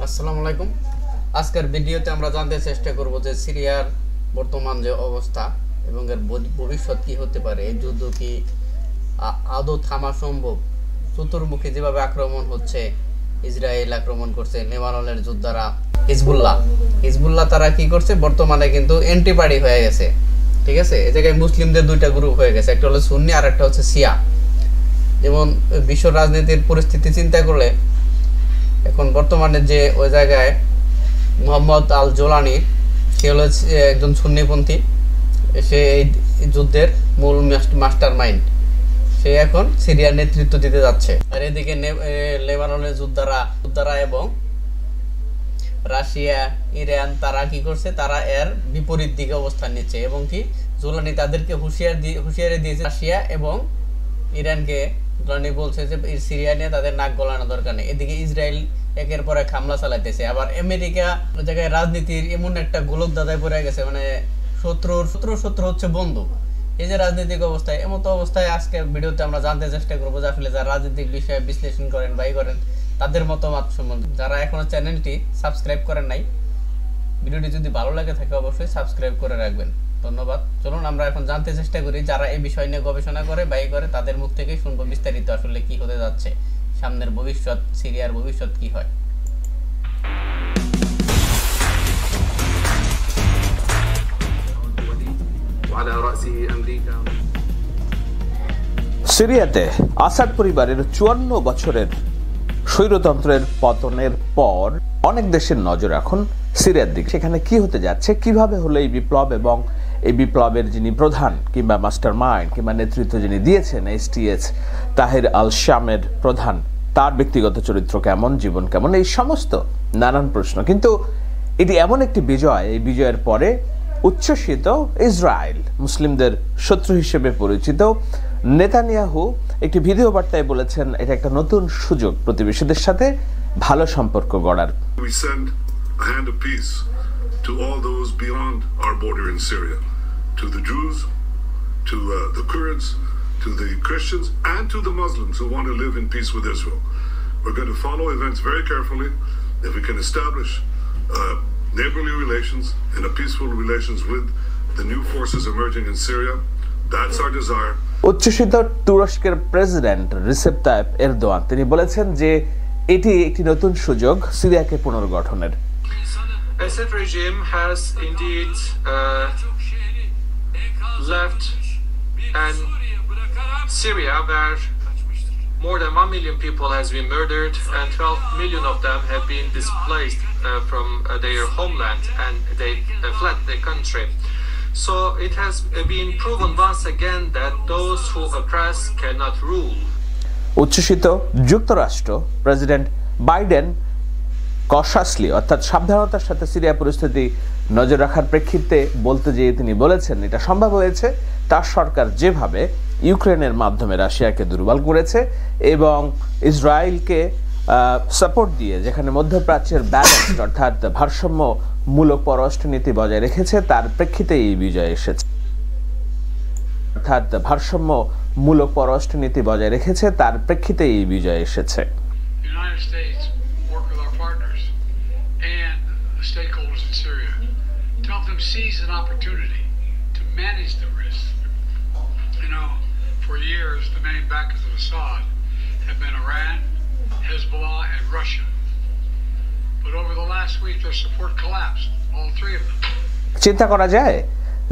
আসসালামু আলাইকুম। আজকের ভিডিওতে আমরা জানতে চেষ্টা করব যে সিরিয়ার বর্তমান যে অবস্থা এবং এর ভবিষ্যৎ কি হতে পারে। এই যুদ্ধ কি আদৌ থামা সম্ভব? চতুর্মুখী যেভাবে আক্রমণ হচ্ছে, ইসরায়েল আক্রমণ করছে, লেবাননের যোদ্ধারা, হিজবুল্লাহ তারা কি করছে, বর্তমানে কিন্তু অ্যান্টিপার্টি হয়ে গেছে। ঠিক আছে, এই জায়গায় মুসলিমদের দুইটা গ্রুপ হয়ে গেছে, একটা হলো সুন্নি আর একটা হচ্ছে শিয়া। যেমন বিশ্ব রাজনীতির পরিস্থিতি চিন্তা করলে এখন বর্তমানে যে ওই জায়গায় মোহাম্মদ আল জোলানি, সে হলো একজন সুন্নিপন্থী, সে এই যুদ্ধের মূল মাস্টার মাইন্ড, সে এখন সিরিয়ার নেতৃত্ব দিতে যাচ্ছে। আর এদিকে লেবাননের যোদ্ধারা এবং রাশিয়া, ইরান তারা কি করছে, তারা এর বিপরীত দিকে অবস্থান নিচ্ছে এবং কি জোলানি তাদেরকে হুঁশিয়ারি দিয়েছে। রাশিয়া এবং ইরানকে জোলানি বলছে যে সিরিয়া নিয়ে তাদের নাক গলানো দরকার নেই। এদিকে ইসরায়েল একের পর এক হামলা চালাইতেছে। আবার আমেরিকা ওই জায়গায় রাজনীতির এমন একটা গোলক দাদায় পড়ে গেছে, মানে শত্রু হচ্ছে বন্ধু। এই যে রাজনৈতিক অবস্থায়, এমতো অবস্থায় আজকে ভিডিওতে আমরা জানতে চেষ্টা করবো যে আসলে যারা রাজনৈতিক বিষয়ে বিশ্লেষণ করেন বা করেন তাদের মতামত সম্বন্ধে। যারা এখনো চ্যানেলটি সাবস্ক্রাইব করেন নাই, ভিডিওটি যদি ভালো লাগে থাকে অবশ্যই সাবস্ক্রাইব করে রাখবেন। ধন্যবাদ। চলুন আমরা এখন জানতে চেষ্টা করি যারা এই বিষয় নিয়ে গবেষণা করে করে তাদের মুখ থেকেই শুনবো বিস্তারিত আসলে কি হতে যাচ্ছে, সামনের ভবিষ্যৎ, সিরিয়ার ভবিষ্যৎ কি হয়। সিরিয়াতে আসাদ পরিবারের 54 বছরের স্বৈরতন্ত্রের পতনের পর অনেক দেশের নজর এখন সিরিয়ার দিকে। সেখানে কি হতে যাচ্ছে, কিভাবে হলো এই বিপ্লব এবং এই বিপ্লবের যিনি প্রধান কিংবা মাস্টার মাইন্ড কিংবা নেতৃত্ব যিনি দিয়েছেন, STS তাহির আল শামের প্রধান, তার ব্যক্তিগত চরিত্র কেমন, জীবন কেমন, এই সমস্ত নানান প্রশ্ন। কিন্তু এটি এমন একটি বিজয়, এই বিজয়ের পরে উচ্ছ্বসিত ইসরায়েল, মুসলিমদের শত্রু হিসেবে পরিচিত নেতানিয়াহু একটি ভিডিও বার্তায় বলেছেন এটা একটা নতুন সুযোগ প্রতিবেশীদের সাথে ভালো সম্পর্ক গড়ার। We send a hand of peace to all those beyond our border in Syria, to the Jews, to the Kurds, to the Christians, and to the Muslims who want to live in peace with Israel. We're going to follow events very carefully. If we can establish neighborly relations and a peaceful relations with the new forces emerging in Syria, that's our desire. উচ্ছ্বসিত তুরস্কের president Recep Tayyip Erdogan তিনি বলেছেন যে এটি একটি নতুন সুযোগ সিরিয়াকে পুনর্গঠনের। Assad regime has indeed left and Syria, where more than 1 million people has been murdered and 12 million of them have been displaced from their homeland, and they fled the country. So it has been proven once again that those who oppress cannot rule. উচ্ছ্বসিত যুক্তরাষ্ট্র president Biden cautiously অর্থাৎ সাবধানতার সাথে Syria পরিস্থিতি নজর রাখার প্রেক্ষিতে বলতে যেয়ে তিনি বলেছেন এটা সম্ভব হয়েছে তার সরকার যেভাবে ইউক্রেনের মাধ্যমে রাশিয়াকে দুর্বল করেছে এবং ইসরায়েলকে সাপোর্ট দিয়ে যেখানে মধ্যপ্রাচ্যের ব্যালেন্স অর্থাৎ ভারসাম্যমূলক পররাষ্ট্রনীতি বজায় রেখেছে, তার প্রেক্ষিতে এই বিজয় এসেছে। অর্থাৎ ভারসাম্যমূলক পররাষ্ট্রনীতি বজায় রেখেছে, তার প্রেক্ষিতে এই বিজয় এসেছে। For years, the main backers of Assad have been Iran, Hezbollah, and Russia. But over the last week, their support collapsed, all three of them. চিন্তা করা যায়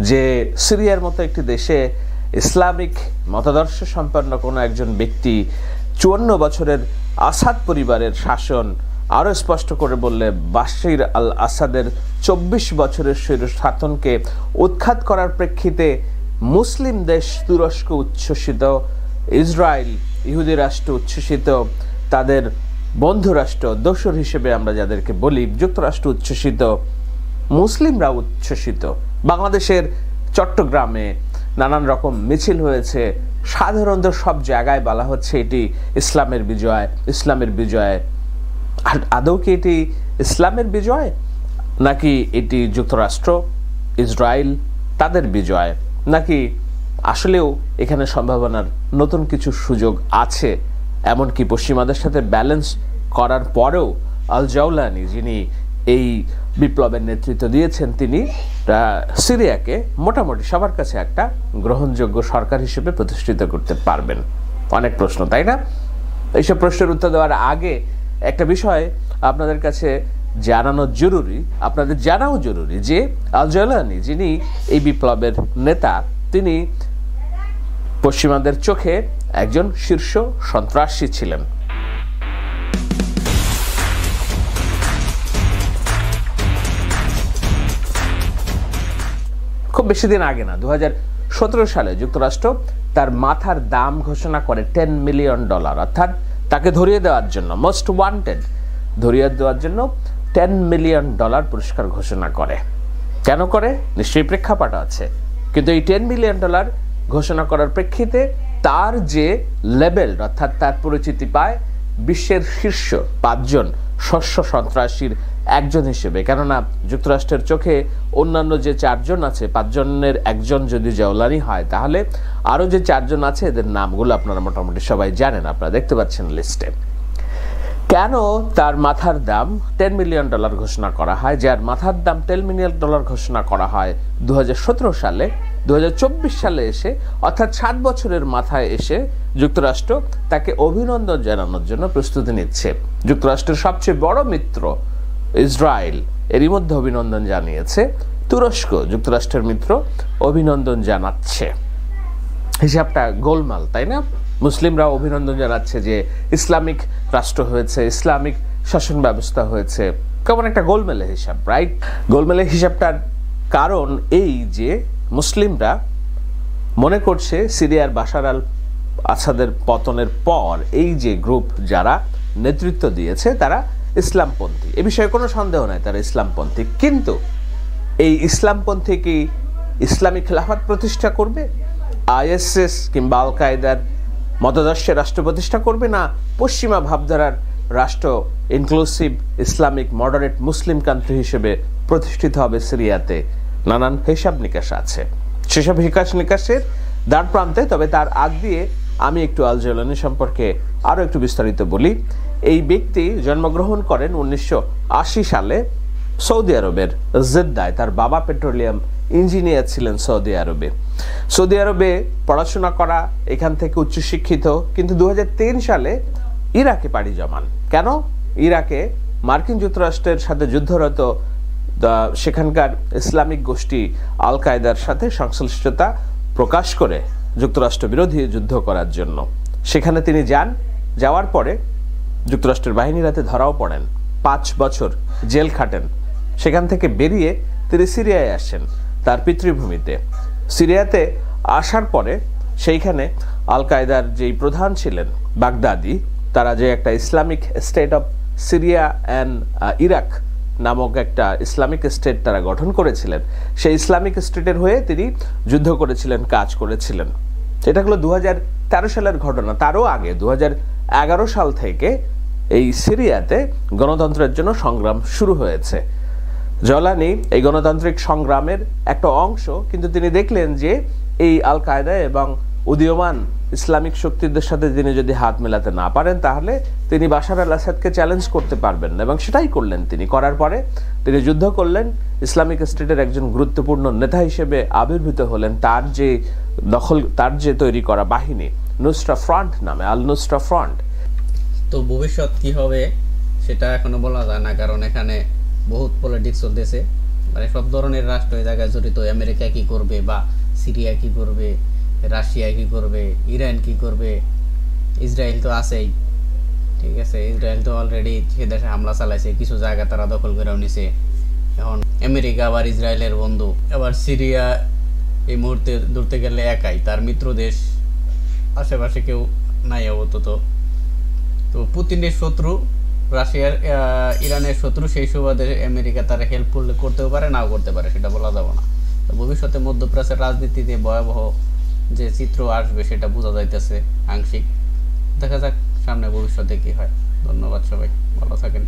যে সিরিয়ার মতো একটি দেশে ইসলামিক মতাদর্শ সম্পন্ন কোনো একজন ব্যক্তি 54 বছরের আসাদ পরিবারের শাসন আরও স্পষ্ট করে বললে বাশির আল আসাদের 24 বছরের স্বৈর শাসনকে উৎখাত করার প্রেক্ষিতে মুসলিম দেশ তুরস্ক উচ্ছ্বসিত, ইসরায়েল ইহুদি রাষ্ট্র উচ্ছ্বসিত, তাদের বন্ধু রাষ্ট্র দোসর হিসেবে আমরা যাদেরকে বলি যুক্তরাষ্ট্র উচ্ছ্বসিত, মুসলিমরা উচ্ছ্বসিত। বাংলাদেশের চট্টগ্রামে নানান রকম মিছিল হয়েছে, সাধারণত সব জায়গায় বলা হচ্ছে এটি ইসলামের বিজয়, ইসলামের বিজয়। আর আদৌ কি এটি ইসলামের বিজয় নাকি এটি যুক্তরাষ্ট্র ইসরায়েল তাদের বিজয়, নাকি আসলেও এখানে সম্ভাবনার নতুন কিছু সুযোগ আছে, এমনকি পশ্চিমাদের সাথে ব্যালেন্স করার পরেও আল জাওলানি, যিনি এই বিপ্লবের নেতৃত্ব দিয়েছেন, তিনি সিরিয়াকে মোটামুটি সবার কাছে একটা গ্রহণযোগ্য সরকার হিসেবে প্রতিষ্ঠিত করতে পারবেন? অনেক প্রশ্ন, তাই না? এইসব প্রশ্নের উত্তর দেওয়ার আগে একটা বিষয় আপনাদের কাছে জানানো জরুরি, আপনাদের জানাও জরুরি যে আল জাওলানি, যিনি এই বিপ্লবের নেতা, তিনি পশ্চিমাদের চোখে একজন শীর্ষ সন্ত্রাসী ছিলেন। খুব বেশি দিন আগে না, 2017 সালে যুক্তরাষ্ট্র তার মাথার দাম ঘোষণা করে $10 মিলিয়ন, অর্থাৎ তাকে ধরিয়ে দেওয়ার জন্য, মোস্ট ওয়ান্টেড ধরিয়ে দেওয়ার জন্য $10 মিলিয়ন পুরস্কার ঘোষণা করে। কেন করে? নিশ্চয়ই প্রেক্ষাপট আছে, কিন্তু এই $10 মিলিয়ন ঘোষণা করার প্রেক্ষিতে তার যে লেভেল, অর্থাৎ তার পরিচিতি পায় বিশ্বের শীর্ষ 5 জন শস্য সন্ত্রাসীর একজন হিসেবে। কেননা যুক্তরাষ্ট্রের চোখে অন্যান্য যে 4 জন আছে, 5 জনের একজন যদি জাওলানি হয়, তাহলে আরও যে 4 জন আছে এদের নামগুলো আপনারা মোটামুটি সবাই জানেন, আপনারা দেখতে পাচ্ছেন লিস্টে। কেন তার মাথার দাম $10 মিলিয়ন ঘোষণা করা হয়? যার মাথার দাম $10 মিলিয়ন ঘোষণা করা হয় 2017 সালে, 2024 সালে এসে, অর্থাৎ 7 বছরের মাথায় এসে যুক্তরাষ্ট্র তাকে অভিনন্দন জানানোর জন্য প্রস্তুতি নিচ্ছে। যুক্তরাষ্ট্রের সবচেয়ে বড় মিত্র ইসরায়েল এরই মধ্যে অভিনন্দন জানিয়েছে, তুরস্ক যুক্তরাষ্ট্রের মিত্র অভিনন্দন জানাচ্ছে। হিসাবটা গোলমাল, তাই না? মুসলিমরাও অভিনন্দন জানাচ্ছে যে ইসলামিক রাষ্ট্র হয়েছে, ইসলামিক শাসন ব্যবস্থা হয়েছে। কেমন একটা গোলমেলে হিসাব, রাইট? গোলমেলে হিসাবটার কারণ এই যে মুসলিমরা মনে করছে সিরিয়ার বাশার আল আসাদের পতনের পর এই যে গ্রুপ যারা নেতৃত্ব দিয়েছে তারা ইসলামপন্থী, এ বিষয়ে কোনো সন্দেহ নাই, তারা ইসলামপন্থী। কিন্তু এই ইসলামপন্থী কি ইসলামী খেলাফত প্রতিষ্ঠা করবে, আইএসএস কিংবা আল কায়দার মতাদর্শে রাষ্ট্র প্রতিষ্ঠা করবে, না পশ্চিমা ভাবধারার রাষ্ট্র inclusive Islamic moderate Muslim country হিসেবে প্রতিষ্ঠিত হবে সিরিয়াতে? নানান হিসাব নিকাশ আছে। সেসব হিসাব নিকাশের দ্বার প্রান্তে, তবে তার আগ দিয়ে আমি একটু আল জাওলানি সম্পর্কে আরও একটু বিস্তারিত বলি। এই ব্যক্তি জন্মগ্রহণ করেন 1980 সালে সৌদি আরবের জেদ্দায়। তার বাবা পেট্রোলিয়াম ইঞ্জিনিয়ার ছিলেন সৌদি আরবে। সৌদি আরবে পড়াশোনা করা, এখান থেকে উচ্চশিক্ষিত, কিন্তু 2003 সালে ইরাকে পাড়ি জমান। কেন? ইরাকে মার্কিন যুক্তরাষ্ট্রের সাথে যুদ্ধরত সেখানকার ইসলামিক গোষ্ঠী আল কায়দার সাথে সংশ্লিষ্টতা প্রকাশ করে যুক্তরাষ্ট্র বিরোধী যুদ্ধ করার জন্য সেখানে তিনি যান। যাওয়ার পরে যুক্তরাষ্ট্রের বাহিনীর হাতে ধরাও পড়েন, 5 বছর জেল খাটেন। সেখান থেকে বেরিয়ে তিনি সিরিয়ায় আসেন, তার পিতৃভূমিতে। সিরিয়াতে আসার পরে সেইখানে আল কায়দার যেই প্রধান ছিলেন বাগদাদি, তারা যে একটা Islamic state of Syria and Iraq নামক একটা ইসলামিক স্টেট তারা গঠন করেছিলেন, সেই ইসলামিক স্টেটের হয়ে তিনি যুদ্ধ করেছিলেন, কাজ করেছিলেন। এটা হলো 2013 সালের ঘটনা। তারও আগে 2011 সাল থেকে এই সিরিয়াতে গণতন্ত্রের জন্য সংগ্রাম শুরু হয়েছে। জাওলানি এই গণতান্ত্রিক সংগ্রামের একটা অংশ, কিন্তু তিনি দেখলেন যে এই আল কায়দা এবং উদীয়মান ইসলামিক শক্তিদের সাথে তিনি যদি হাত মেলাতে না পারেন, তাহলে তিনি বাশার আল আসাদকে চ্যালেঞ্জ করতে পারবেন না, এবং সেটাই করলেন তিনি। করার পরে তিনি যুদ্ধ করলেন, ইসলামিক স্টেটের একজন গুরুত্বপূর্ণ নেতা হিসেবে আবির্ভূত হলেন। তার যে তৈরি করা বাহিনী নুসরা ফ্রন্ট নামে, আল নুসরা ফ্রন্ট। তো ভবিষ্যৎ কি হবে সেটা এখনো বলা যায় না, কারণ এখানে বহুত পলিটিক্স চলতেছে, মানে সব ধরনের রাষ্ট্র এই জায়গায় জড়িত। আমেরিকা কি করবে, বা সিরিয়া কি করবে, রাশিয়া কি করবে, ইরান কি করবে, ইসরায়েল তো আছেই, ঠিক আছে। ইসরায়েল তো অলরেডি সে দেশে হামলা চালাইছে, কিছু জায়গা তারা দখল করেও নিছে। এখন আমেরিকা আবার ইসরায়েলের বন্ধু, আবার সিরিয়া এই মুহূর্তে ধরতে গেলে একাই, তার মিত্র দেশ আশেপাশে কেউ নাই আপাতত। তো পুতিনের শত্রু, রাশিয়ার ইরানের শত্রু, সেই সুবাদে আমেরিকা তারা হেল্প করতেও পারে, নাও করতে পারে, সেটা বলা যাবে না। তো ভবিষ্যতে মধ্যপ্রাচ্যের রাজনীতিতে ভয়াবহ যে চিত্র আসবে সেটা বোঝা যাইতেছে আংশিক। দেখা যাক সামনে ভবিষ্যতে কি হয়। ধন্যবাদ সবাই, ভালো থাকেন।